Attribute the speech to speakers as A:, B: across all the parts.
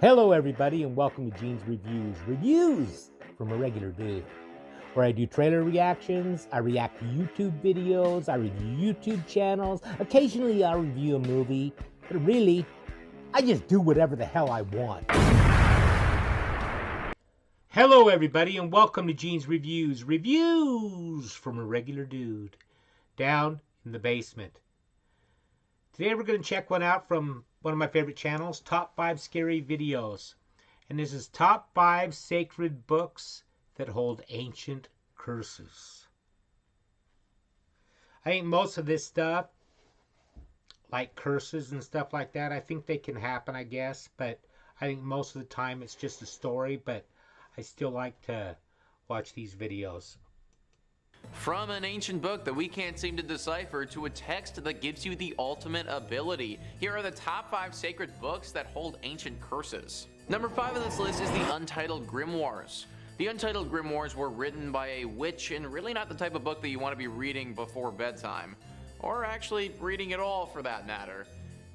A: Hello everybody and welcome to Gene's Reviews from a regular dude, where I do trailer reactions, I react to YouTube videos, I review YouTube channels, occasionally I'll review a movie, but really, I just do whatever the hell I want. Hello everybody and welcome to Gene's Reviews from a regular dude, down in the basement. Today we're going to check one out from one of my favorite channels, Top 5 Scary Videos. And this is Top 5 Sacred Books that Hold Ancient Curses. I think most of this stuff, like curses and stuff like that, I think they can happen, I guess. But I think most of the time it's just a story. But I still like to watch these videos.
B: From an ancient book that we can't seem to decipher to a text that gives you the ultimate ability, here are the top 5 sacred books that hold ancient curses. Number 5 on this list is the Untitled Grimoires. The Untitled Grimoires were written by a witch and really not the type of book that you want to be reading before bedtime. Or actually reading at all for that matter.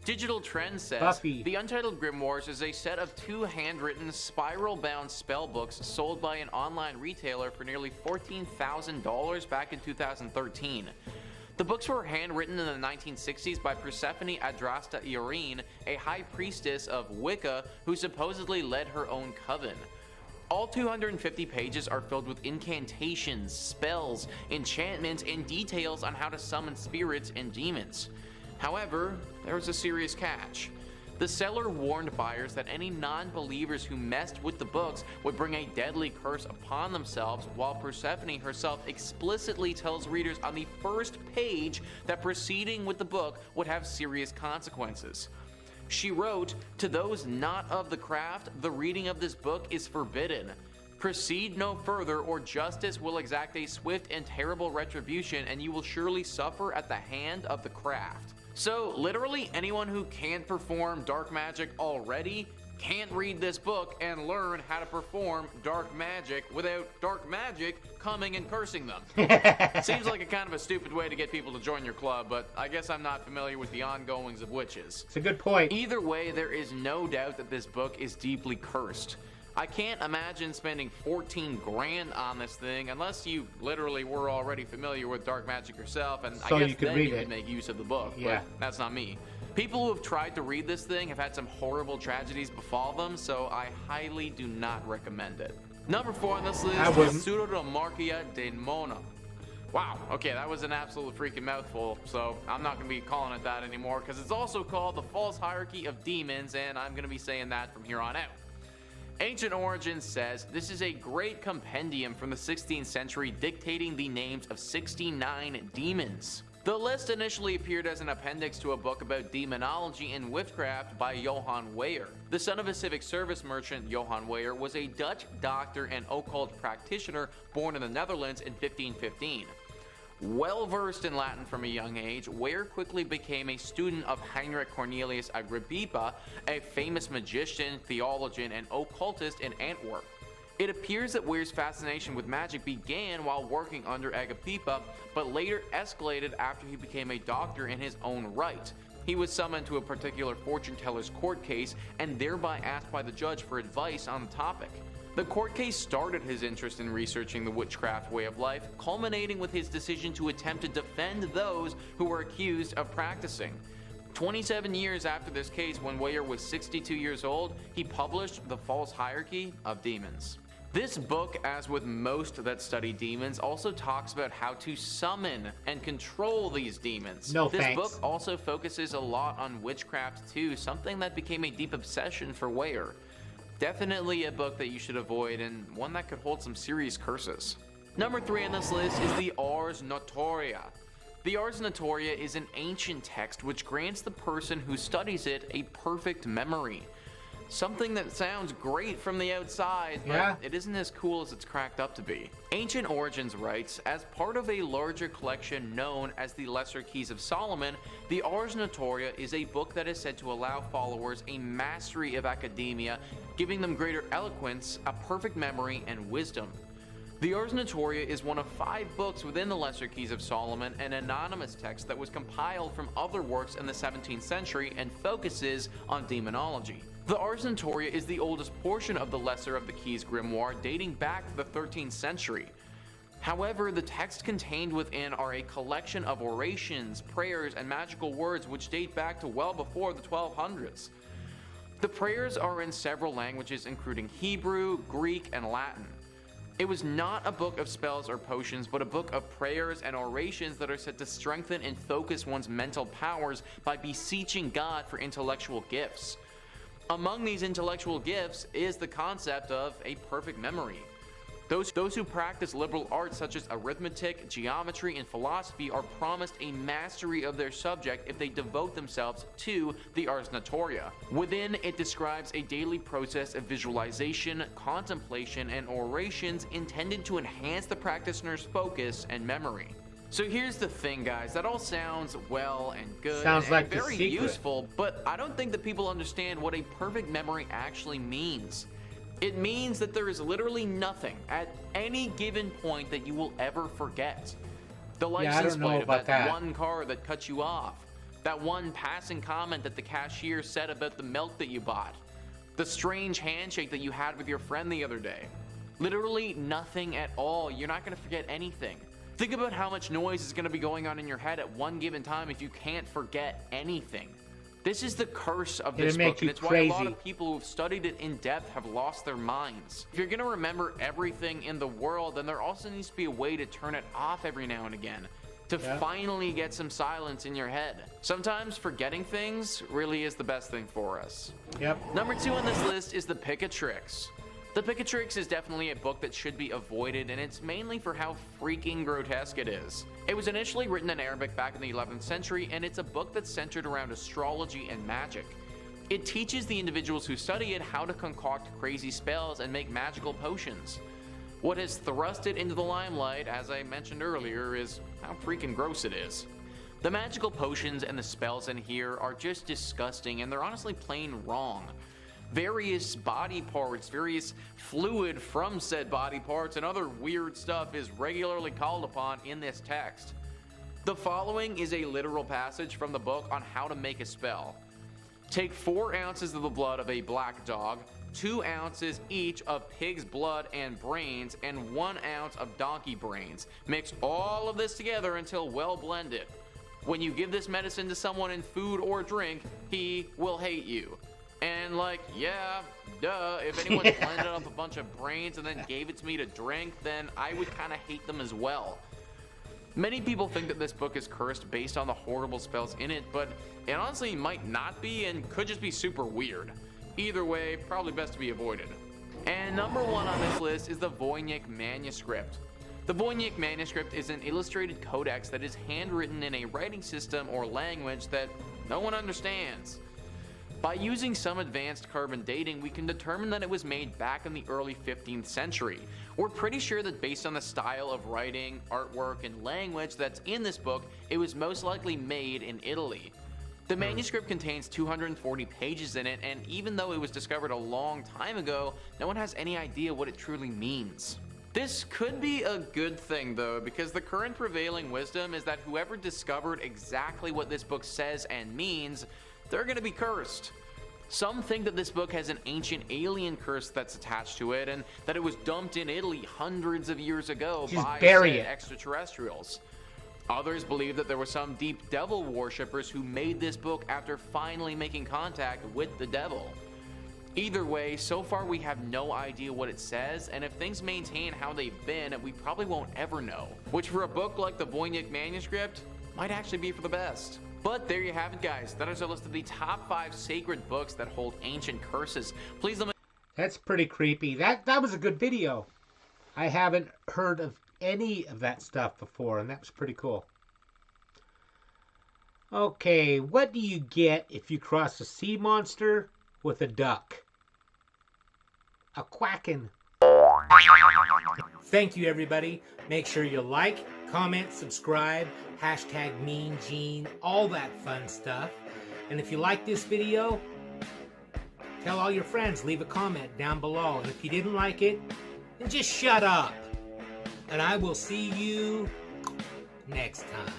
B: Digital Trend says,
A: Buffy.
B: The Untitled Grimoires is a set of 2 handwritten, spiral-bound spell books sold by an online retailer for nearly $14,000 back in 2013. The books were handwritten in the 1960s by Persephone Adrasta Irene, a high priestess of Wicca who supposedly led her own coven. All 250 pages are filled with incantations, spells, enchantments, and details on how to summon spirits and demons. However, there was a serious catch. The seller warned buyers that any non-believers who messed with the books would bring a deadly curse upon themselves, while Persephone herself explicitly tells readers on the first page that proceeding with the book would have serious consequences. She wrote, "To those not of the craft, the reading of this book is forbidden. Proceed no further, or justice will exact a swift and terrible retribution, and you will surely suffer at the hand of the craft." So, literally anyone who can't perform dark magic already can't read this book and learn how to perform dark magic without dark magic coming and cursing them. Seems like a kind of a stupid way to get people to join your club, but I guess I'm not familiar with the ongoings of witches.
A: It's a good point.
B: Either way, there is no doubt that this book is deeply cursed. I can't imagine spending 14 grand on this thing unless you literally were already familiar with dark magic yourself, and
A: So
B: I guess
A: you could
B: then
A: read
B: you
A: it.
B: could make use of the book,
A: Yeah.
B: but that's not me. People who have tried to read this thing have had some horrible tragedies befall them, so I highly do not recommend it. Number 4 on this
A: I
B: list
A: wouldn't.
B: is Pseudomarchia Daemona. Wow, okay, that was an absolute freaking mouthful, so I'm not going to be calling it that anymore, because it's also called the False Hierarchy of Demons, and I'm going to be saying that from here on out. Ancient Origins says this is a great compendium from the 16th century dictating the names of 69 demons. The list initially appeared as an appendix to a book about demonology and witchcraft by Johann Weyer. The son of a civic service merchant, Johann Weyer was a Dutch doctor and occult practitioner born in the Netherlands in 1515. Well versed in Latin from a young age, Weyer quickly became a student of Heinrich Cornelius Agrippa, a famous magician, theologian, and occultist in Antwerp. It appears that Weyer's fascination with magic began while working under Agrippa, but later escalated after he became a doctor in his own right. He was summoned to a particular fortune teller's court case and thereby asked by the judge for advice on the topic. The court case started his interest in researching the witchcraft way of life, culminating with his decision to attempt to defend those who were accused of practicing. 27 years after this case, when Weyer was 62 years old, he published The False Hierarchy of Demons. This book, as with most that study demons, also talks about how to summon and control these demons.
A: No
B: this
A: thanks.
B: book also focuses a lot on witchcraft too, something that became a deep obsession for Weyer. Definitely a book that you should avoid, and one that could hold some serious curses. Number 3 on this list is the Ars Notoria. The Ars Notoria is an ancient text which grants the person who studies it a perfect memory. Something that sounds great from the outside, but
A: Yeah.
B: it isn't as cool as it's cracked up to be. Ancient Origins writes, as part of a larger collection known as the Lesser Keys of Solomon, the Ars Notoria is a book that is said to allow followers a mastery of academia, giving them greater eloquence, a perfect memory, and wisdom. The Ars Notoria is one of 5 books within the Lesser Keys of Solomon, an anonymous text that was compiled from other works in the 17th century and focuses on demonology. The Ars Notoria is the oldest portion of the Lesser of the Keys grimoire, dating back to the 13th century. However, the texts contained within are a collection of orations, prayers, and magical words which date back to well before the 1200s. The prayers are in several languages including Hebrew, Greek, and Latin. It was not a book of spells or potions, but a book of prayers and orations that are said to strengthen and focus one's mental powers by beseeching God for intellectual gifts. Among these intellectual gifts is the concept of a perfect memory. Those who practice liberal arts such as arithmetic, geometry, and philosophy are promised a mastery of their subject if they devote themselves to the Ars Notoria. Within, it describes a daily process of visualization, contemplation, and orations intended to enhance the practitioner's focus and memory. So here's the thing, guys, that all sounds well and good
A: Sounds like
B: and very
A: The Secret.
B: useful, but I don't think that people understand what a perfect memory actually means. It means that there is literally nothing at any given point that you will ever forget. The license plate of that one car that cut you off, that one passing comment that the cashier said about the milk that you bought, the strange handshake that you had with your friend the other day. Literally nothing at all. You're not going to forget anything. Think about how much noise is going to be going on in your head at one given time if you can't forget anything. This is the curse of this book, and it's why a lot of people who have studied it in depth have lost their minds. If you're going to remember everything in the world, then there also needs to be a way to turn it off every now and again, to finally get some silence in your head. Sometimes forgetting things really is the best thing for us. Number 2 on this list is the Pikatrix. The Pikatrix is definitely a book that should be avoided, and it's mainly for how freaking grotesque it is. It was initially written in Arabic back in the 11th century, and it's a book that's centered around astrology and magic. It teaches the individuals who study it how to concoct crazy spells and make magical potions. What has thrust it into the limelight, as I mentioned earlier, is how freaking gross it is. The magical potions and the spells in here are just disgusting, and they're honestly plain wrong. Various body parts, various fluid from said body parts, and other weird stuff is regularly called upon in this text. The following is a literal passage from the book on how to make a spell. Take 4 ounces of the blood of a black dog, 2 ounces each of pig's blood and brains, and 1 ounce of donkey brains. Mix all of this together until well blended. When you give this medicine to someone in food or drink, he will hate you. And like, yeah, duh, if anyone blended up a bunch of brains and then gave it to me to drink, then I would kind of hate them as well. Many people think that this book is cursed based on the horrible spells in it, but it honestly might not be and could just be super weird. Either way, probably best to be avoided. And number 1 on this list is the Voynich Manuscript. The Voynich Manuscript is an illustrated codex that is handwritten in a writing system or language that no one understands. By using some advanced carbon dating, we can determine that it was made back in the early 15th century. We're pretty sure that based on the style of writing, artwork, and language that's in this book, it was most likely made in Italy. The manuscript contains 240 pages in it, and even though it was discovered a long time ago, no one has any idea what it truly means. This could be a good thing though, because the current prevailing wisdom is that whoever discovered exactly what this book says and means, they're going to be cursed. Some think that this book has an ancient alien curse that's attached to it, and that it was dumped in Italy hundreds of years ago by extraterrestrials. Others believe that there were some deep devil worshippers who made this book after finally making contact with the devil. Either way, so far we have no idea what it says, and if things maintain how they've been, we probably won't ever know. Which for a book like the Voynich Manuscript, might actually be for the best. But there you have it, guys. That is a list of the top 5 sacred books that hold ancient curses. Please let me...
A: That's pretty creepy. That was a good video. I haven't heard of any of that stuff before, and that was pretty cool. Okay, what do you get if you cross a sea monster with a duck? A quacking. Thank you, everybody. Make sure you like, comment, subscribe, hashtag #MeanGene, all that fun stuff. And if you like this video, tell all your friends, leave a comment down below. And if you didn't like it, then just shut up. And I will see you next time.